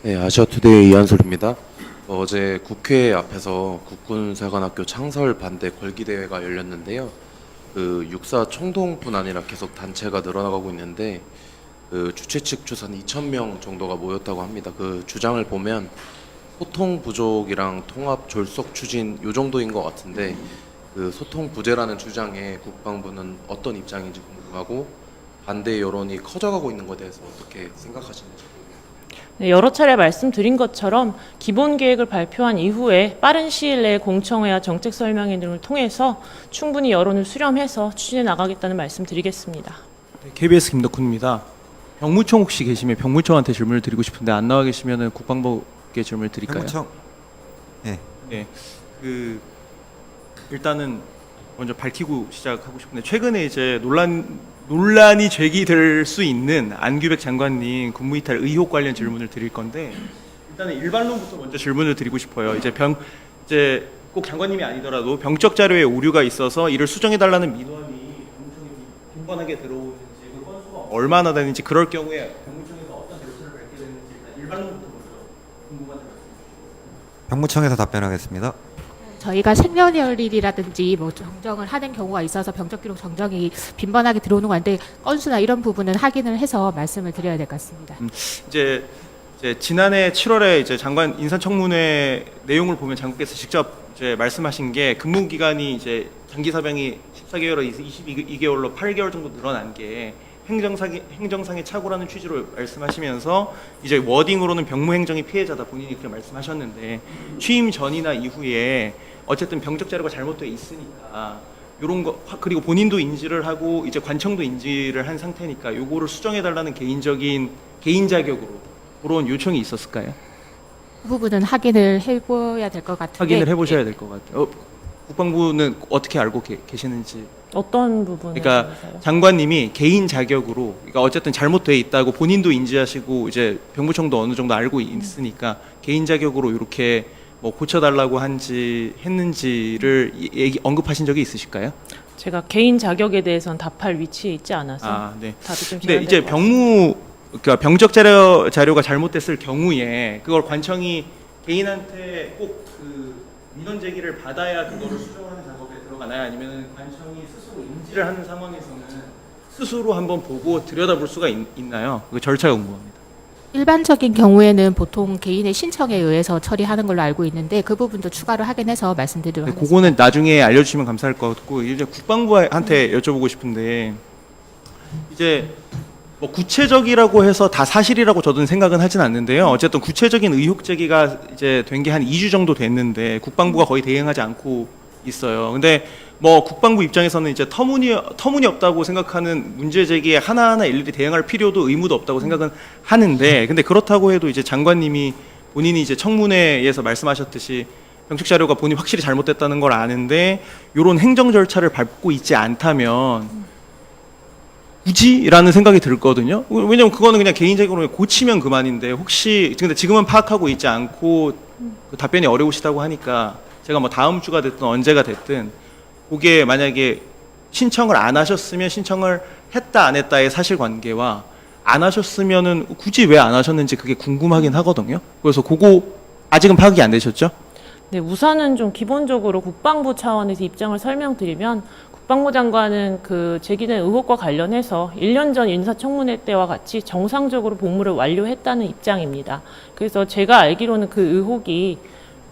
네, 아시아투데이 이한솔입니다. 어제 국회 앞에서 국군사관학교 창설 반대 걸기대회가 열렸는데요. 그 육사 총동뿐 아니라 계속 단체가 늘어나가고 있는데 그 주최 측 추산 2,000명 정도가 모였다고 합니다. 그 주장을 보면 소통 부족이랑 통합 졸속 추진 요 정도인 것 같은데 그 소통 부재라는 주장에 국방부는 어떤 입장인지 궁금하고 반대 여론이 커져가고 있는 것에 대해서 어떻게 생각하시는지. 네, 여러 차례 말씀드린 것처럼 기본 계획을 발표한 이후에 빠른 시일 내에 공청회와 정책 설명회 등을 통해서 충분히 여론을 수렴해서 추진해 나가겠다는 말씀드리겠습니다. 네, KBS 김덕훈입니다. 병무청 혹시 계시면 병무청한테 질문을 드리고 싶은데 안 나와 계시면 국방부께 질문을 드릴까요? 병무청. 네. 네. 일단은 먼저 밝히고 시작하고 싶은데 최근에 이제 논란이 제기될 수 있는 안규백 장관님 군무이탈 의혹 관련 질문을 드릴 건데 일단은 일반론부터 먼저 질문을 드리고 싶어요. 이제 꼭 장관님이 아니더라도 병적 자료에 오류가 있어서 이를 수정해 달라는 민원이 병무청에 빈번하게 들어오는지 그 건수가 얼마나 되는지 그럴 경우에 병무청에서 어떤 대처를 밟게 되는지 일단 일반론부터 먼저 궁금한데 말씀해 주시죠. 병무청에서 답변하겠습니다. 저희가 생년월일이라든지 뭐 정정을 하는 경우가 있어서 병적 기록 정정이 빈번하게 들어오는 건데 건수나 이런 부분은 확인을 해서 말씀을 드려야 될 것 같습니다. 이제 지난해 7월에 이제 장관 인사청문회 내용을 보면 장관께서 직접 이제 말씀하신 게 근무 기간이 이제 장기 사병이 14개월에서 22개월로 8개월 정도 늘어난 게 행정상의 착오라는 취지로 말씀하시면서 이제 워딩으로는 병무행정이 피해자다 본인이 그렇게 말씀하셨는데 취임 전이나 이후에 어쨌든 병적 자료가 잘못되어 있으니까 요런 거 그리고 본인도 인지를 하고 이제 관청도 인지를 한 상태니까 요거를 수정해 달라는 개인 자격으로 그런 요청이 있었을까요? 그 부분은 확인을 해봐야 될 것 같은데. 확인을 해보셔야 될 것 같아요. 국방부는 어떻게 알고 계시는지. 어떤 부분에 그러니까 대해서요? 장관님이 개인 자격으로, 그러니까 어쨌든 잘못돼 있다고 본인도 인지하시고 이제 병무청도 어느 정도 알고 있으니까 개인 자격으로 이렇게 뭐 고쳐달라고 했는지를 언급하신 적이 있으실까요? 제가 개인 자격에 대해서는 답할 위치에 있지 않아서 네. 답이 좀 근데 제한될 이제 것 같습니다. 그러니까 병적 자료가 잘못됐을 경우에 그걸 관청이 개인한테 꼭 그 민원 제기를 받아야 그거를 수정하는 작업에 들어가나요? 아니면 관청이 스스로 인지를 하는 상황에서는 스스로 한번 보고 들여다볼 수가 있나요? 그 절차가 궁금합니다. 일반적인 경우에는 보통 개인의 신청에 의해서 처리하는 걸로 알고 있는데 그 부분도 추가로 확인해서 말씀드리도록 네, 하겠습니다. 그거는 나중에 알려주시면 감사할 것 같고 이제 국방부한테 여쭤보고 싶은데 이제 뭐 구체적이라고 해서 다 사실이라고 저는 생각은 하진 않는데요. 어쨌든 구체적인 의혹 제기가 이제 된 게 한 2주 정도 됐는데 국방부가 거의 대응하지 않고 있어요. 근데 뭐 국방부 입장에서는 이제 터무니없다고 생각하는 문제 제기에 하나하나 일일이 대응할 필요도 의무도 없다고 생각은 하는데 근데 그렇다고 해도 이제 장관님이 본인이 이제 청문회에서 말씀하셨듯이 병적 자료가 본인이 확실히 잘못됐다는 걸 아는데 이런 행정 절차를 밟고 있지 않다면 굳이라는 생각이 들거든요. 왜냐면 그거는 그냥 개인적으로 고치면 그만인데 혹시 근데 지금은 파악하고 있지 않고 그 답변이 어려우시다고 하니까 제가 뭐 다음 주가 됐든 언제가 됐든 그게 만약에 신청을 안 하셨으면 신청을 했다 안 했다의 사실관계와 안 하셨으면은 굳이 왜 안 하셨는지 그게 궁금하긴 하거든요. 그래서 그거 아직은 파악이 안 되셨죠? 네, 우선은 좀 기본적으로 국방부 차원에서 입장을 설명드리면 국방부 장관은 그 제기된 의혹과 관련해서 1년 전 인사청문회 때와 같이 정상적으로 복무를 완료했다는 입장입니다. 그래서 제가 알기로는 그 의혹이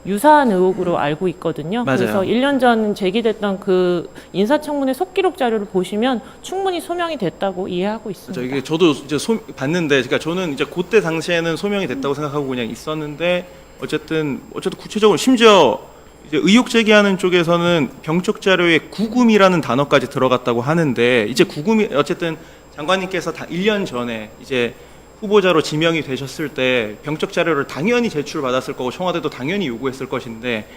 유사한 의혹으로 알고 있거든요. 맞아요. 그래서 1년 전 제기됐던 그 인사청문회 속기록 자료를 보시면 충분히 소명이 됐다고 이해하고 있습니다. 이게 저도 이제 봤는데, 그러니까 저는 이제 그때 당시에는 소명이 됐다고 생각하고 그냥 있었는데 어쨌든 구체적으로 심지어 이제 의혹 제기하는 쪽에서는 병적 자료에 구금이라는 단어까지 들어갔다고 하는데 이제 구금이 어쨌든 장관님께서 다 1년 전에 이제 후보자로 지명이 되셨을 때 병적 자료를 당연히 제출받았을 거고 청와대도 당연히 요구했을 것인데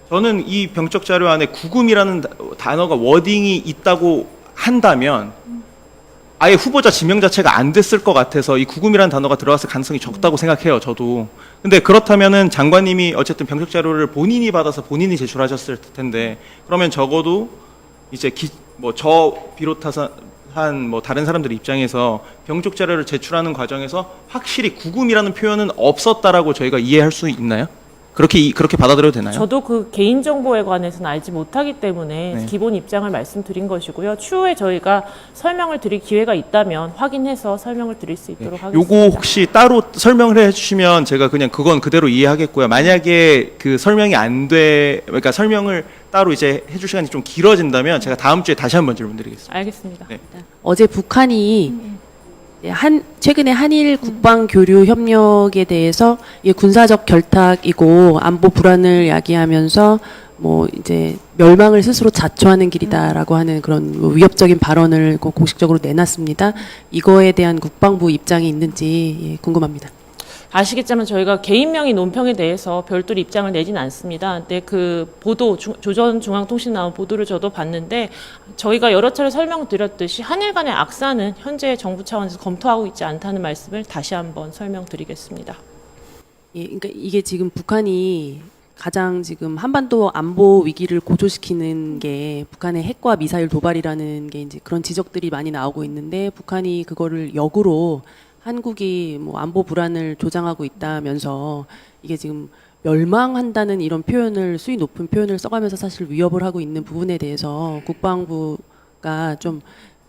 저는 이 병적 자료 안에 구금이라는 단어가 워딩이 있다고 한다면 아예 후보자 지명 자체가 안 됐을 것 같아서 이 구금이라는 단어가 들어갔을 가능성이 적다고 생각해요, 저도. 근데 그렇다면은 장관님이 어쨌든 병적 자료를 본인이 받아서 본인이 제출하셨을 텐데 그러면 적어도 이제 저 비롯해서 뭐 다른 사람들 입장에서 병적 자료를 제출하는 과정에서 확실히 구금이라는 표현은 없었다라고 저희가 이해할 수 있나요? 그렇게 받아들여도 되나요? 저도 그 개인정보에 관해서는 알지 못하기 때문에 네. 기본 입장을 말씀드린 것이고요. 추후에 저희가 설명을 드릴 기회가 있다면 확인해서 설명을 드릴 수 있도록 하겠습니다. 요거 혹시 따로 설명을 해주시면 제가 그냥 그건 그대로 이해하겠고요. 만약에 그 설명이 그러니까 설명을 따로 이제 해줄 시간이 좀 길어진다면 제가 다음 주에 다시 한번 질문드리겠습니다. 알겠습니다. 네. 어제 북한이 최근에 한일 국방 교류 협력에 대해서 이게 군사적 결탁이고 안보 불안을 야기하면서 뭐 이제 멸망을 스스로 자초하는 길이다라고 하는 그런 뭐 위협적인 발언을 공식적으로 내놨습니다. 이거에 대한 국방부 입장이 있는지 궁금합니다. 아시겠지만 저희가 개인명의 논평에 대해서 별도로 입장을 내진 않습니다. 근데 그 보도 조선중앙통신 나온 보도를 저도 봤는데 저희가 여러 차례 설명드렸듯이 한일 간의 악사는 현재 정부 차원에서 검토하고 있지 않다는 말씀을 다시 한번 설명드리겠습니다. 예, 그러니까 이게 지금 북한이 가장 지금 한반도 안보 위기를 고조시키는 게 북한의 핵과 미사일 도발이라는 게 이제 그런 지적들이 많이 나오고 있는데 북한이 그거를 역으로 한국이 뭐 안보 불안을 조장하고 있다면서 이게 지금 멸망한다는 이런 표현을 수위 높은 표현을 써가면서 사실 위협을 하고 있는 부분에 대해서 국방부가 좀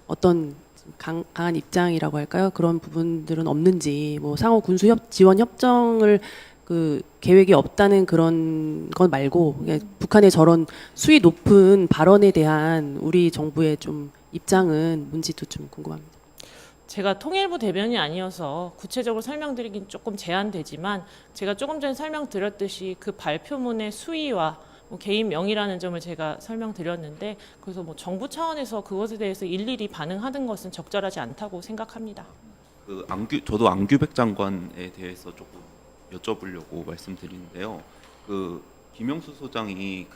어떤 강한 입장이라고 할까요? 그런 부분들은 없는지 뭐 상호 군수 지원 협정을 그 계획이 없다는 그런 것 말고 그냥 북한의 저런 수위 높은 발언에 대한 우리 정부의 좀 입장은 뭔지도 좀 궁금합니다. 제가 통일부 대변이 아니어서 구체적으로 설명드리긴 조금 제한되지만 제가 조금 전에 설명드렸듯이 그 발표문의 수위와 뭐 개인 명의라는 점을 제가 설명드렸는데 그래서 뭐 정부 차원에서 그것에 대해서 일일이 반응하는 것은 적절하지 않다고 생각합니다. 저도 안규백 장관에 대해서 조금 여쭤보려고 말씀드리는데요. 그 김영수 소장이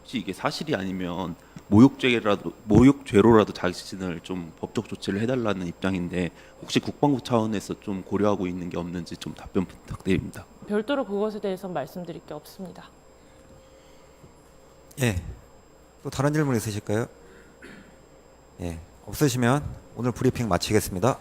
혹시 이게 사실이 아니면 모욕죄로라도 자신을 좀 법적 조치를 해달라는 입장인데 혹시 국방부 차원에서 좀 고려하고 있는 게 없는지 좀 답변 부탁드립니다. 별도로 그것에 대해서 말씀드릴 게 없습니다. 예. 또 다른 질문 있으실까요? 예. 없으시면 오늘 브리핑 마치겠습니다.